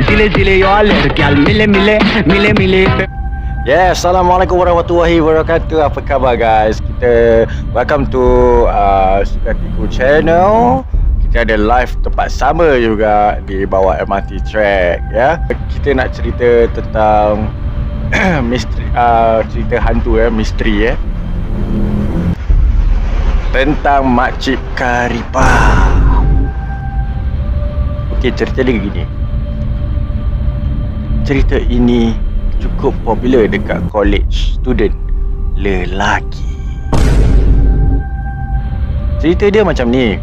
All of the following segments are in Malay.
Zile zile yo alerg Gal mile mile mile mile. Yeah, Assalamualaikum warahmatullahi wabarakatuh. Apa khabar guys? Kita welcome to Sukatiku channel. Kita ada live tempat sama juga di bawah MRT track ya. Kita nak cerita tentang misteri, cerita hantu misteri tentang Makcik Karipap. Okey, cerita dia gini. Cerita ini cukup popular dekat college student lelaki. Cerita dia macam ni.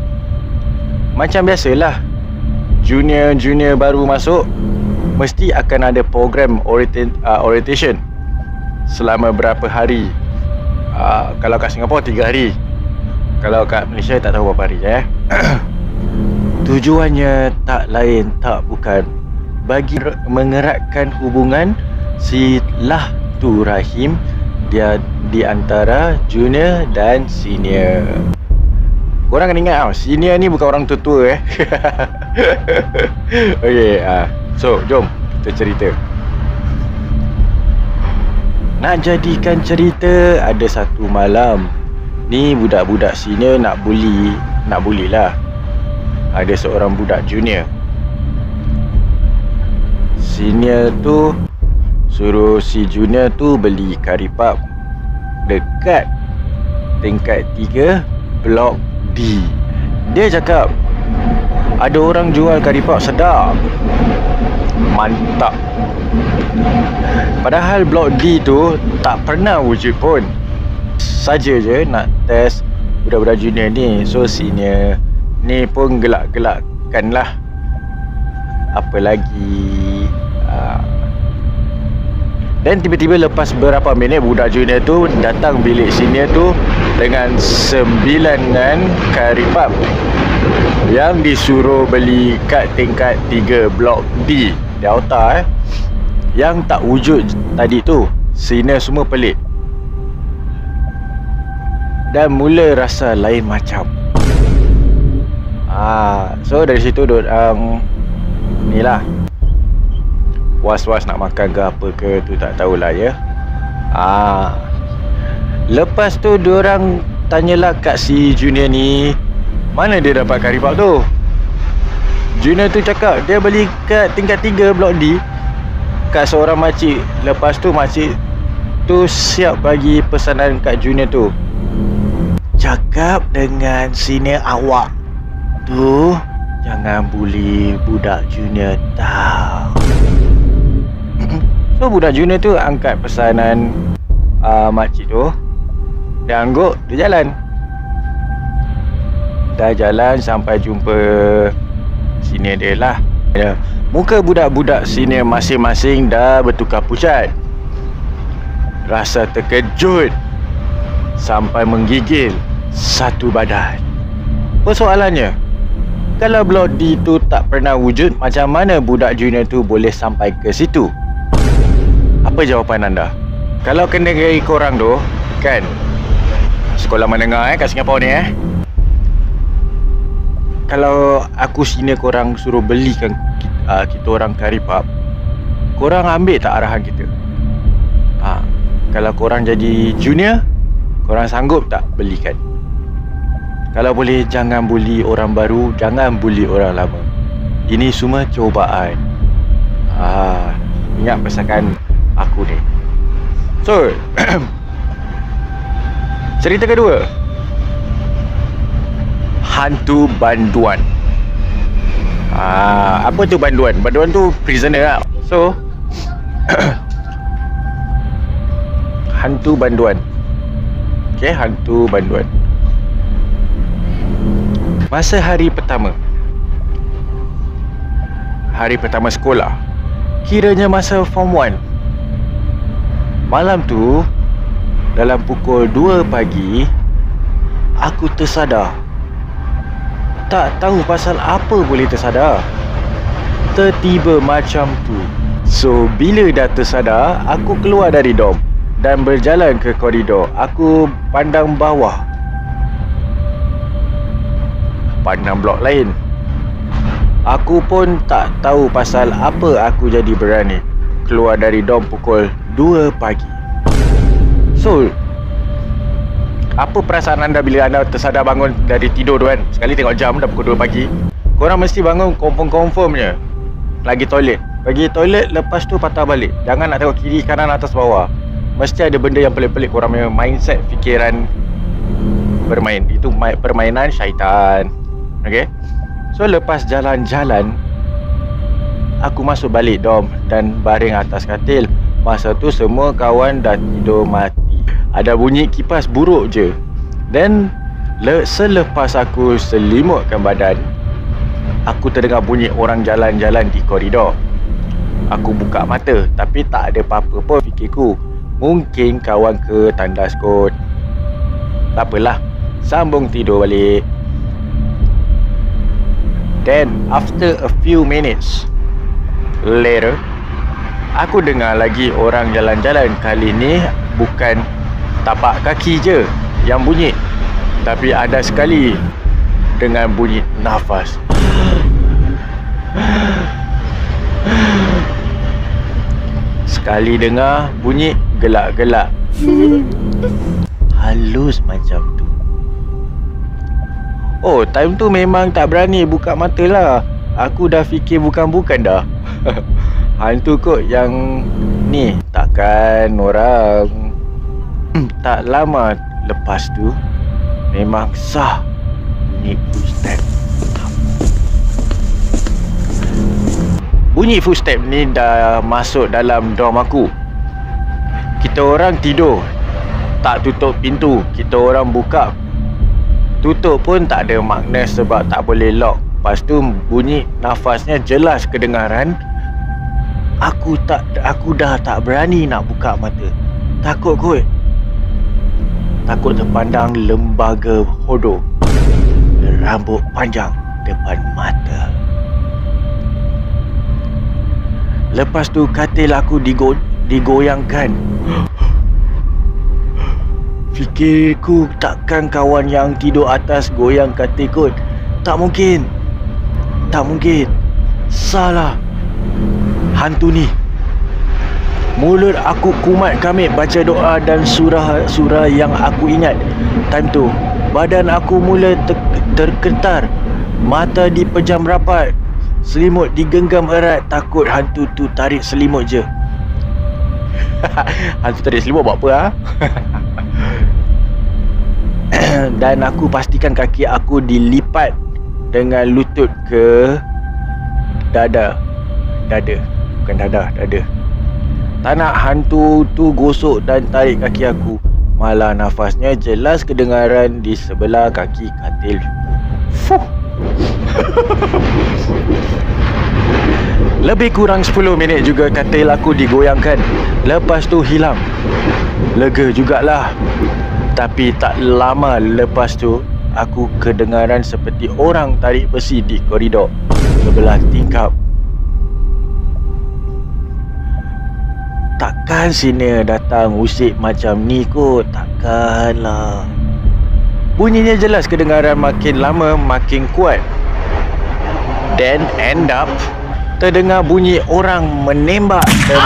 Macam biasalah, junior baru masuk mesti akan ada program orientation selama berapa hari. Kalau kat Singapura 3 hari. Kalau kat Malaysia tak tahu berapa hari Tujuannya tak lain tak bukan bagi mengeratkan hubungan silaturahim dia di antara junior dan senior. Korang kena ingat senior ni bukan orang tua-tua Okay, so jom kita cerita. Nak jadikan cerita, ada satu malam ni budak-budak senior nak bully lah. Ada seorang budak junior. Senior tu suruh si junior tu beli karipap dekat tingkat 3 blok D. Dia cakap ada orang jual karipap sedap, mantap. Padahal blok D tu tak pernah wujud pun. Saja je nak test budak-budak junior ni. So senior ni pun gelak-gelakkan lah. Apa lagi, dan tiba-tiba lepas beberapa minit budak junior tu datang bilik senior tu dengan 9 karipap yang disuruh beli kat tingkat 3 blok D Delta yang tak wujud tadi tu. Senior semua pelik dan mula rasa lain macam. So dari situ dorang ni lah, was-was nak makan ke apa ke tu tak tahulah ya. Lepas tu diorang tanyalah kat si junior ni, mana dia dapat karipap tu. Junior tu cakap dia beli kat tingkat 3 blok D kat seorang makcik. Lepas tu makcik tu siap bagi pesanan kat junior tu. Cakap dengan senior awak tu, jangan bully budak junior tau. So budak junior tu angkat pesanan makcik tu. Dia angguk, dia jalan. Dah jalan sampai jumpa senior dia lah. Muka budak-budak senior masing-masing dah bertukar pucat. Rasa terkejut sampai menggigil satu badan. Persoalannya, kalau blok D tu tak pernah wujud, macam mana budak junior tu boleh sampai ke situ? Apa jawapan anda? Kalau kena negeri korang tu kan, sekolah menengah kat Singapura ni kalau aku senior korang suruh belikan kita orang karipap, korang ambil tak arahan kita? Kalau korang jadi junior, korang sanggup tak belikan? Kalau boleh jangan bully orang baru, jangan bully orang lama. Ini semua cubaan. Ingat pesanan aku ni. So cerita kedua, hantu banduan. Apa tu banduan? Banduan tu prisoner lah. So hantu banduan. Okay, hantu banduan. Masa hari pertama sekolah, kiranya masa form 1, malam tu dalam pukul 2 pagi, aku tersadar. Tak tahu pasal apa boleh tersadar. Tertiba macam tu. So bila dah tersadar, aku keluar dari dorm dan berjalan ke koridor. Aku pandang bawah, pandang blok lain. Aku pun tak tahu pasal apa aku jadi berani keluar dari dom pukul 2 pagi. So, apa perasaan anda bila anda tersadar bangun dari tidur tu kan? Sekali tengok jam dah pukul 2 pagi. Korang mesti bangun confirm-confirmnya lagi toilet. Pergi toilet, lepas tu patah balik. Jangan nak tengok kiri, kanan, atas, bawah. Mesti ada benda yang pelik-pelik korang punya mindset, fikiran bermain. Itu permainan syaitan. Okay? So lepas jalan-jalan, aku masuk balik dom dan baring atas katil. Masa tu semua kawan dah tidur mati. Ada bunyi kipas buruk je. Dan selepas aku selimutkan badan, aku terdengar bunyi orang jalan-jalan di koridor. Aku buka mata, tapi tak ada apa-apa pun fikirku. Mungkin kawan ke tandas kot. Tak apalah, sambung tidur balik. Then after a few minutes later, aku dengar lagi orang jalan-jalan. Kali ni bukan tapak kaki je yang bunyi, tapi ada sekali dengan bunyi nafas. Sekali dengar bunyi gelak-gelak. Halus macam tu. Oh, time tu memang tak berani buka mata lah. Aku dah fikir bukan-bukan dah. Hantu kot yang ni. Takkan orang. Tak lama lepas tu, memang sah bunyi footstep. Bunyi footstep ni dah masuk dalam dom aku. Kita orang tidur, tak tutup pintu. Kita orang buka, tutup pun tak ada makna sebab tak boleh lock. Lepas tu bunyi nafasnya jelas kedengaran. Aku dah tak berani nak buka mata. Takut kot. Takut terpandang lembaga hodoh, rambut panjang depan mata. Lepas tu katil aku digoyangkan. Fikirku takkan kawan yang tidur atas goyang katil kot. Tak mungkin. Salah. Hantu ni. Mulut aku kumat kamit baca doa dan surah yang aku ingat. Time tu badan aku mula tergetar. Mata dipejam rapat. Selimut digenggam erat. Takut hantu tu tarik selimut je. Hantu tarik selimut buat apa ha? Dan aku pastikan kaki aku dilipat dengan lutut ke dada. Bukan dada. Tak nak hantu tu gosok dan tarik kaki aku. Malah nafasnya jelas kedengaran di sebelah kaki katil. Fuh. Lebih kurang 10 minit juga katil aku digoyangkan. Lepas tu hilang. Lega jugalah. Tapi tak lama lepas tu, aku kedengaran seperti orang tarik besi di koridor sebelah tingkap. Takkan sini datang usik macam ni kot. Takkanlah. Bunyinya jelas kedengaran, makin lama makin kuat. Then end up terdengar bunyi orang menembak dan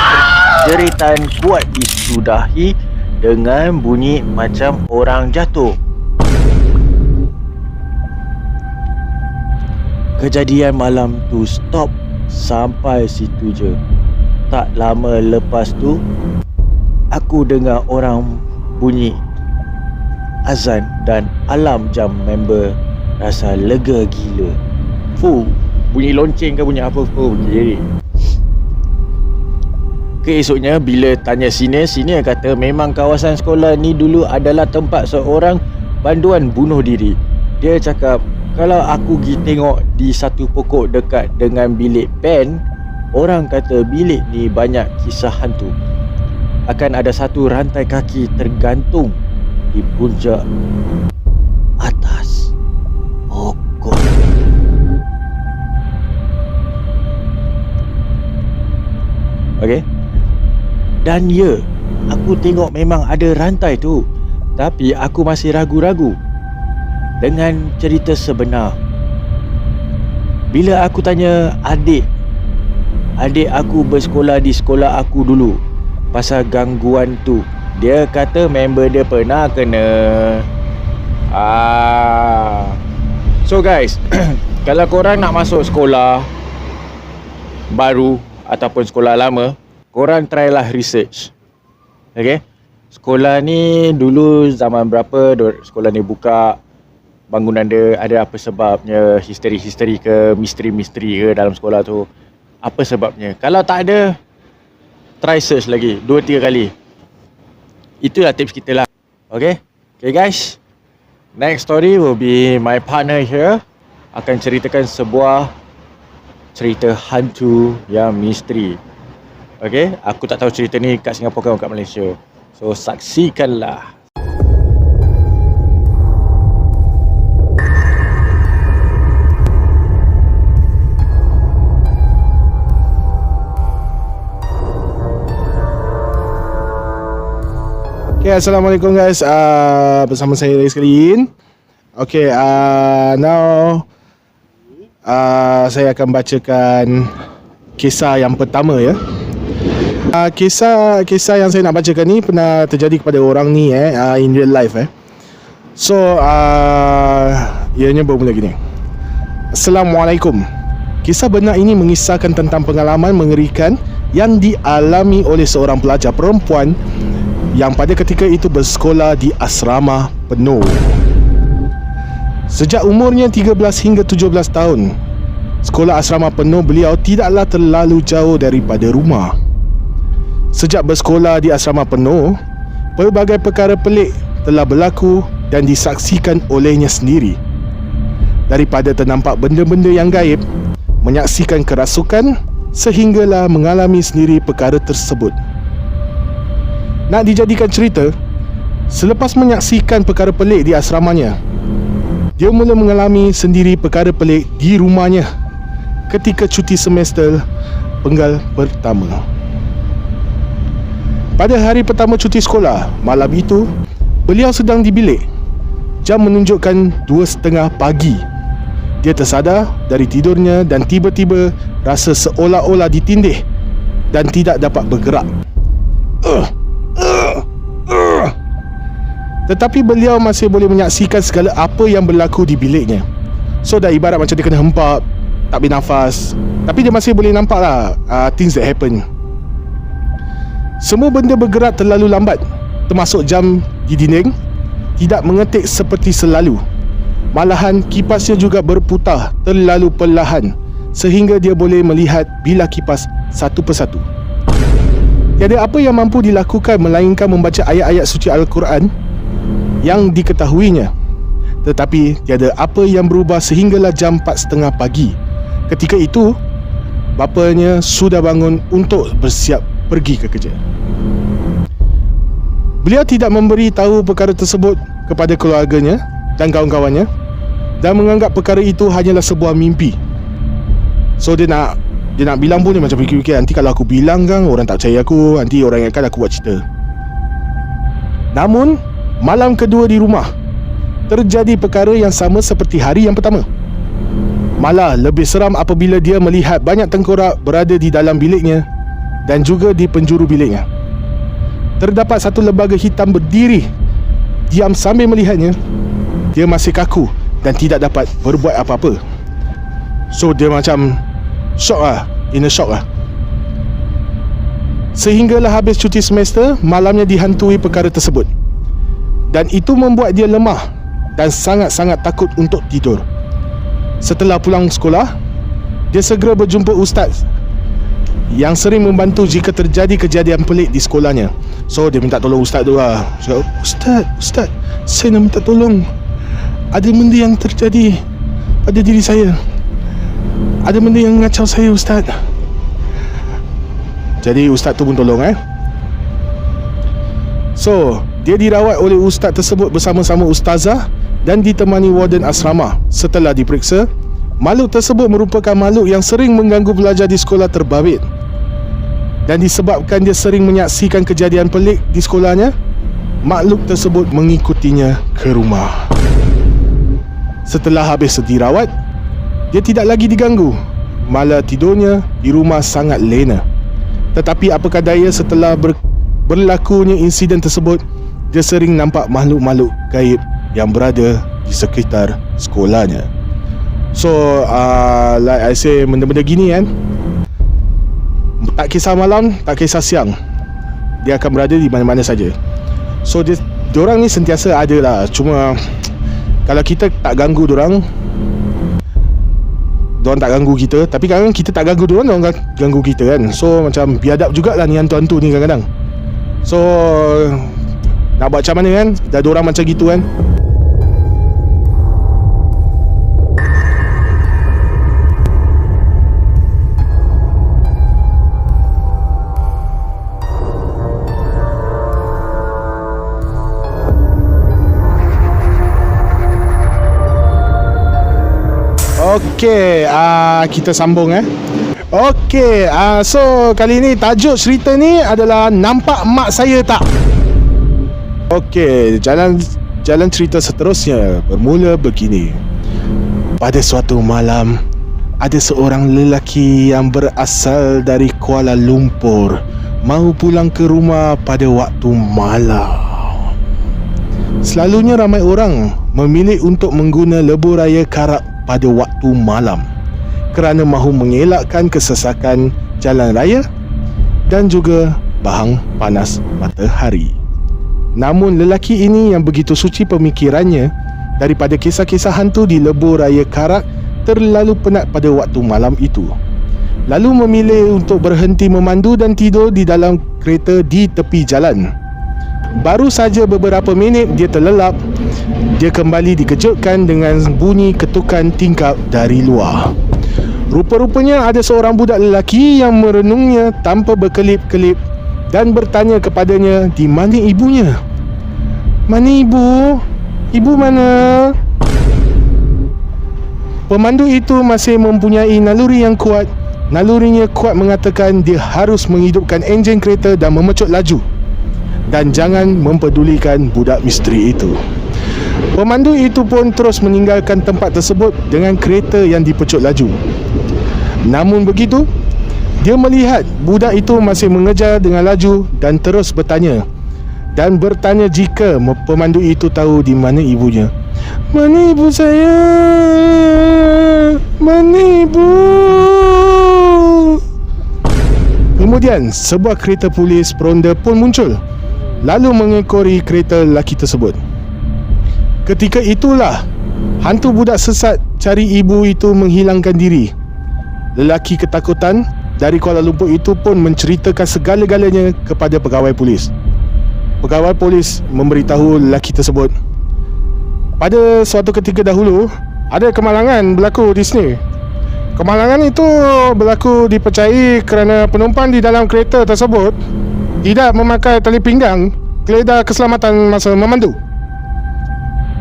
jeritan kuat disudahi dengan bunyi macam orang jatuh. Kejadian malam tu stop sampai situ je. Tak lama lepas tu, aku dengar orang bunyi azan dan alarm jam member. Rasa lega gila. Fuh, bunyi lonceng ke bunyi apa pun jadi. Keesoknya bila tanya senior kata memang kawasan sekolah ni dulu adalah tempat seorang banduan bunuh diri. Dia cakap kalau aku pergi tengok di satu pokok dekat dengan bilik pen, orang kata bilik ni banyak kisah hantu. Akan ada satu rantai kaki tergantung di puncak atas pokok. Okey. Dan ya, aku tengok memang ada rantai tu. Tapi aku masih ragu-ragu dengan cerita sebenar. Bila aku tanya adik aku bersekolah di sekolah aku dulu pasal gangguan tu, dia kata member dia pernah kena. So guys, kalau korang nak masuk sekolah baru ataupun sekolah lama, korang try lah research. Okay, sekolah ni dulu zaman berapa sekolah ni buka, bangunan dia ada apa sebabnya, histeri ke, misteri ke dalam sekolah tu, apa sebabnya. Kalau tak ada, try search lagi 2-3 kali. Itulah tips kita lah. Okay guys, next story will be my partner here akan ceritakan sebuah cerita hantu yang misteri. Okay, aku tak tahu cerita ni kat Singapura ke kat Malaysia, so saksikanlah. Okay, Assalamualaikum guys. Bersama saya lagi sekali. Okay, now saya akan bacakan kisah yang pertama ya. Kisah yang saya nak bacakan ni pernah terjadi kepada orang ni in real life So ianya bermula gini. Assalamualaikum. Kisah benar ini mengisahkan tentang pengalaman mengerikan yang dialami oleh seorang pelajar perempuan yang pada ketika itu bersekolah di asrama penuh. Sejak umurnya 13 hingga 17 tahun, sekolah asrama penuh beliau tidaklah terlalu jauh daripada rumah. Sejak bersekolah di asrama penuh, pelbagai perkara pelik telah berlaku dan disaksikan olehnya sendiri. Daripada ternampak benda-benda yang gaib, menyaksikan kerasukan, sehinggalah mengalami sendiri perkara tersebut. Nak dijadikan cerita, selepas menyaksikan perkara pelik di asramanya, dia mula mengalami sendiri perkara pelik di rumahnya ketika cuti semester penggal pertama. Pada hari pertama cuti sekolah, malam itu, beliau sedang di bilik. Jam menunjukkan 2:30 pagi. Dia tersadar dari tidurnya dan tiba-tiba rasa seolah-olah ditindih dan tidak dapat bergerak. Tetapi beliau masih boleh menyaksikan segala apa yang berlaku di biliknya. So dah ibarat macam dia kena hempap, tak boleh nafas, tapi dia masih boleh nampak lah things that happen. Semua benda bergerak terlalu lambat, termasuk jam di dinding tidak mengetik seperti selalu. Malahan kipasnya juga berputar terlalu perlahan sehingga dia boleh melihat bilah kipas satu persatu. Tiada apa yang mampu dilakukan melainkan membaca ayat-ayat suci Al-Quran yang diketahuinya. Tetapi tiada apa yang berubah sehinggalah jam 4:30 pagi. Ketika itu, bapanya sudah bangun untuk bersiap pergi ke kerja. Beliau tidak memberi tahu perkara tersebut kepada keluarganya dan kawan-kawannya dan menganggap perkara itu hanyalah sebuah mimpi. So dia nak bilang pun dia macam fikir-fikir, nanti kalau aku bilang kan orang tak percaya aku, nanti orang ingatkan aku buat cerita. Namun malam kedua di rumah terjadi perkara yang sama seperti hari yang pertama. Malah lebih seram apabila dia melihat banyak tengkorak berada di dalam biliknya dan juga di penjuru biliknya. Terdapat satu lembaga hitam berdiri diam sambil melihatnya. Dia masih kaku dan tidak dapat berbuat apa-apa. So dia macam shock lah, in a shock lah. Sehinggalah habis cuti semester, malamnya dihantui perkara tersebut. Dan itu membuat dia lemah dan sangat-sangat takut untuk tidur. Setelah pulang sekolah, dia segera berjumpa ustaz yang sering membantu jika terjadi kejadian pelik di sekolahnya. So dia minta tolong ustaz tu lah. Ustaz, saya nak minta tolong. Ada benda yang terjadi pada diri saya. Ada benda yang ngacau saya, ustaz. Jadi ustaz tu pun tolong So dia dirawat oleh ustaz tersebut bersama-sama ustazah dan ditemani warden asrama. Setelah diperiksa, makhluk tersebut merupakan makhluk yang sering mengganggu pelajar di sekolah terbabit. Dan disebabkan dia sering menyaksikan kejadian pelik di sekolahnya, makhluk tersebut mengikutinya ke rumah. Setelah habis dirawat, dia tidak lagi diganggu. Malah tidurnya di rumah sangat lena. Tetapi apakah daya setelah berlakunya insiden tersebut, dia sering nampak makhluk-makhluk gaib yang berada di sekitar sekolahnya. So like I say, benda-benda gini kan, tak kisah malam, tak kisah siang, dia akan berada di mana-mana saja. So diorang ni sentiasa ada lah. Cuma kalau kita tak ganggu diorang tak ganggu kita. Tapi kadang-kadang kita tak ganggu diorang ganggu kita kan. So macam biadab jugalah ni hantu-hantu ni kadang-kadang. So nak buat macam mana kan, dah diorang macam gitu kan. Okey, kita sambung Okey, so kali ni tajuk cerita ni adalah nampak mak saya tak? Okey, jalan cerita seterusnya bermula begini. Pada suatu malam, ada seorang lelaki yang berasal dari Kuala Lumpur mahu pulang ke rumah pada waktu malam. Selalunya ramai orang memilih untuk mengguna lebuh raya Karak pada waktu malam kerana mahu mengelakkan kesesakan jalan raya dan juga bahang panas matahari. Namun lelaki ini yang begitu suci pemikirannya daripada kisah-kisah hantu di lebuh raya Karak terlalu penat pada waktu malam itu, lalu memilih untuk berhenti memandu dan tidur di dalam kereta di tepi jalan. Baru saja beberapa minit dia terlelap, dia kembali dikejutkan dengan bunyi ketukan tingkap dari luar. Rupa-rupanya ada seorang budak lelaki yang merenungnya tanpa berkelip-kelip dan bertanya kepadanya di mana ibunya. Mana ibu? Ibu mana? Pemandu itu masih mempunyai naluri yang kuat. Nalurinya kuat mengatakan dia harus menghidupkan enjin kereta dan memecut laju, dan jangan mempedulikan budak misteri itu. Pemandu itu pun terus meninggalkan tempat tersebut dengan kereta yang dipecut laju. Namun begitu, dia melihat budak itu masih mengejar dengan laju dan terus bertanya jika pemandu itu tahu di mana ibunya. Mana ibu saya? Mana ibu? Kemudian sebuah kereta polis peronda pun muncul, lalu mengekori kereta lelaki tersebut. Ketika itulah hantu budak sesat cari ibu itu menghilangkan diri. Lelaki ketakutan dari Kuala Lumpur itu pun menceritakan segala-galanya kepada pegawai polis. Pegawai polis memberitahu lelaki tersebut, pada suatu ketika dahulu ada kemalangan berlaku di sini. Kemalangan itu berlaku dipercayai kerana penumpang di dalam kereta tersebut tidak memakai tali pinggang keledar keselamatan masa memandu.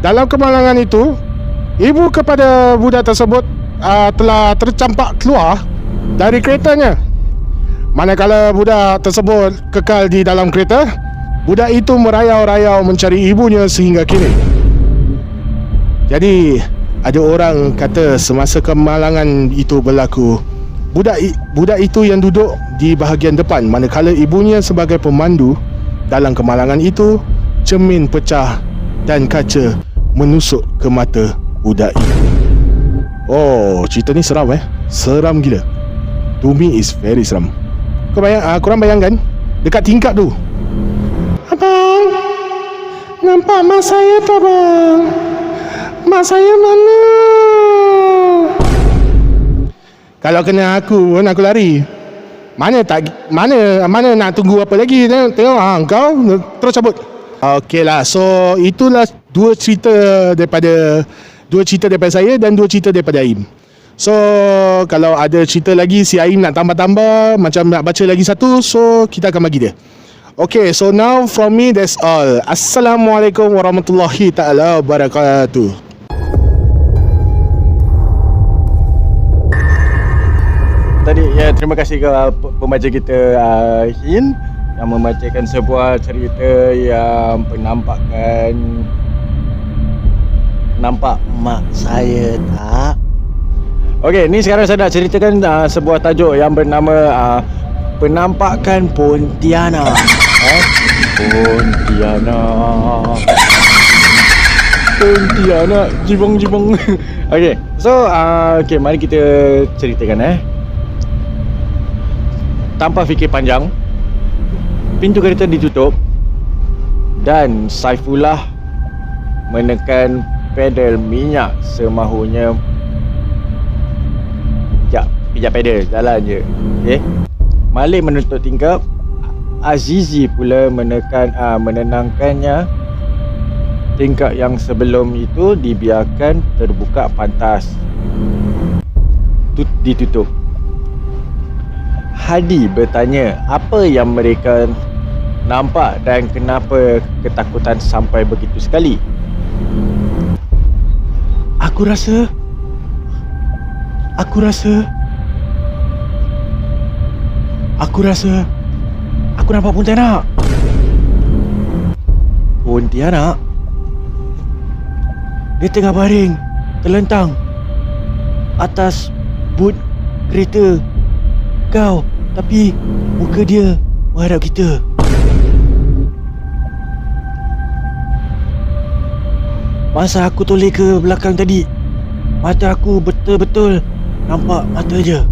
Dalam kemalangan itu, ibu kepada budak tersebut telah tercampak keluar dari keretanya. Manakala budak tersebut kekal di dalam kereta, budak itu merayau-rayau mencari ibunya sehingga kini. Jadi ada orang kata semasa kemalangan itu berlaku, budak itu yang duduk di bahagian depan, manakala ibunya sebagai pemandu dalam kemalangan itu, cermin pecah dan kaca menusuk ke mata budak itu. Oh, cerita ni seram seram gila. To me is very seram. Korang bayangkan dekat tingkap tu, abang, nampak mak saya tak bang? Mak saya mana? Kalau kena aku lari. Mana nak tunggu apa lagi? Tengok kau terus cabut. Okey lah, so itulah dua cerita daripada saya dan dua cerita daripada Aim. So kalau ada cerita lagi si Aim nak tambah-tambah, macam nak baca lagi satu, so kita akan bagi dia. Okay, so now from me that's all. Assalamualaikum warahmatullahi ta'ala wabarakatuh. Tadi ya, terima kasih ke pembaca kita Hin yang membacakan sebuah cerita yang nampak mak saya tak. Okey, ni sekarang saya nak ceritakan sebuah tajuk yang bernama Penampakan Pontianak. Pontianak jibong. Okey, so okey, mari kita ceritakan Tanpa fikir panjang, pintu kereta ditutup dan Saifullah menekan pedal minyak semahunya. Pijak pedal, jalan je. Okey. Malik menutup tingkap. Azizi pula menenangkannya. Tingkap yang sebelum itu dibiarkan terbuka pantas. Ditutup. Hadi bertanya apa yang mereka nampak dan kenapa ketakutan sampai begitu sekali. Aku rasa aku nampak Pontianak. Pontianak? Dia tengah baring, terlentang atas but kereta kau, tapi muka dia menghadap kita. Masa aku toleh ke belakang tadi, mata aku betul-betul nampak mata je.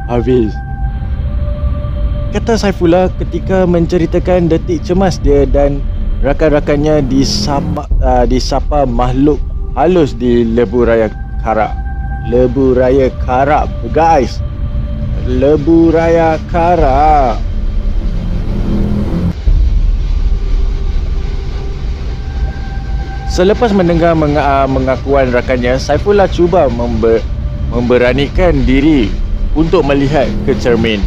Habis, kata Saifullah ketika menceritakan detik cemas dia dan rakan-rakannya disapa makhluk halus di Lebuh Raya Karak. Lebuh Raya Karak, guys. Lebuh Raya Karak. Selepas mendengar mengakuan rakannya, Saifullah cuba memberanikan diri untuk melihat ke cermin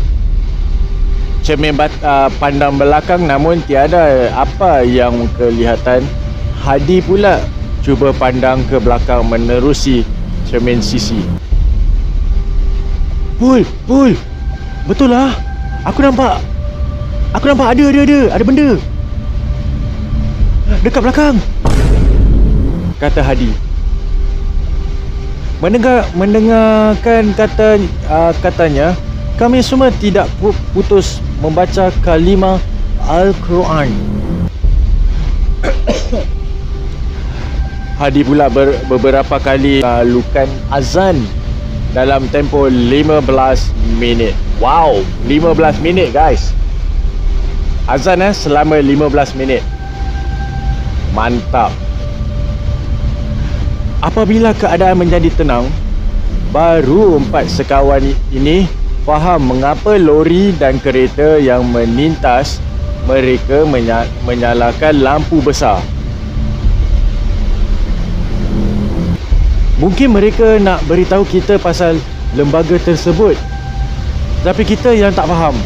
pandang belakang, namun tiada apa yang kelihatan. Hadi pula cuba pandang ke belakang menerusi cermin sisi. Pul, betul lah. Aku nampak ada benda dekat belakang, kata Hadi. Mendengarkan katanya, kami semua tidak putus membaca kalimah Al-Quran. Hadi pula beberapa kali lakukan azan dalam tempoh 15 minit. Wow, 15 minit guys. Azan selama 15 minit. Mantap. Apabila keadaan menjadi tenang, baru empat sekawan ini faham mengapa lori dan kereta yang menintas mereka menyalakan lampu besar. Mungkin mereka nak beritahu kita pasal lembaga tersebut, tapi kita yang tak faham.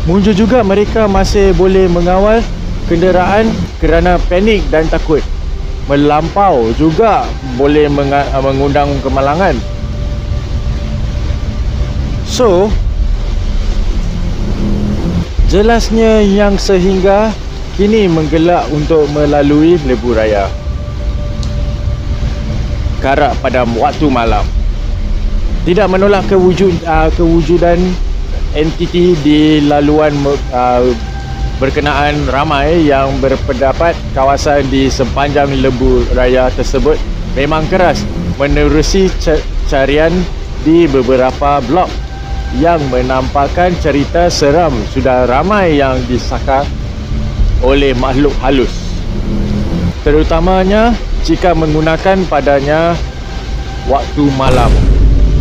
Mungkin juga mereka masih boleh mengawal kenderaan kerana panik dan takut. Melampau juga boleh mengundang kemalangan. So, jelasnya yang sehingga kini menggelak untuk melalui Lebuh Raya Karak pada waktu malam. Tidak menolak kewujudan entiti di laluan berkenaan. Ramai yang berpendapat kawasan di sepanjang Lebuh Raya tersebut memang keras menerusi carian di beberapa blok yang menampakkan cerita seram. Sudah ramai yang disakar oleh makhluk halus, terutamanya jika menggunakan padanya waktu malam.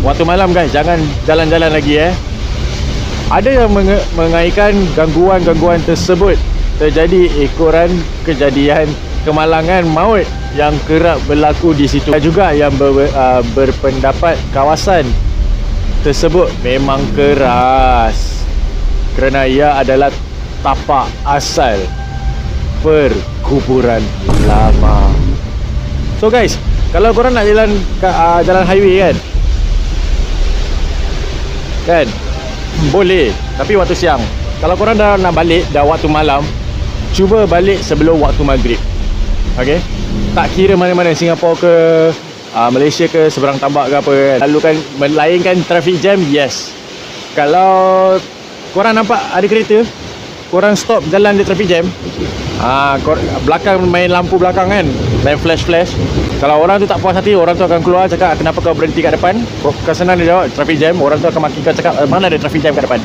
Waktu malam guys, jangan jalan-jalan lagi Ada yang mengaitkan gangguan-gangguan tersebut terjadi ekoran kejadian kemalangan maut yang kerap berlaku di situ. Ada juga yang berpendapat kawasan tersebut memang keras kerana ia adalah tapak asal perkuburan lama. So guys, kalau korang nak jalan highway kan boleh, tapi waktu siang. Kalau korang dah nak balik dah waktu malam, cuba balik sebelum waktu maghrib. Okay, tak kira mana-mana, Singapura ke Malaysia ke, seberang tambak ke apa kan. Lalu kan melainkan traffic jam, yes. Kalau korang nampak ada kereta, korang stop jalan di traffic jam, belakang main lampu belakang kan, main flash-flash. Kalau orang tu tak puas hati, orang tu akan keluar cakap kenapa kau berhenti kat depan. Kau senang dia jawab traffic jam, orang tu akan maki kau cakap mana ada traffic jam kat depan.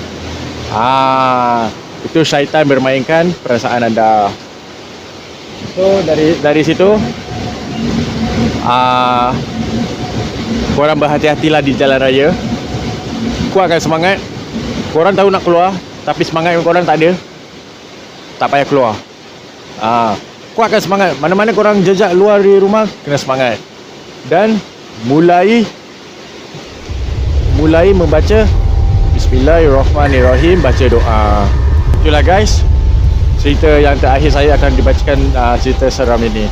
Itu syaitan bermainkan perasaan anda. So dari situ korang berhati-hatilah di jalan raya. Kuatkan semangat. Korang tahu nak keluar, tapi semangat korang tak ada, tak payah keluar. Kuatkan semangat. Mana-mana korang jejak luar di rumah, kena semangat. Dan mulai membaca Bismillahirrahmanirrahim, baca doa. Itulah guys, cerita yang terakhir saya akan dibacakan, cerita seram ini.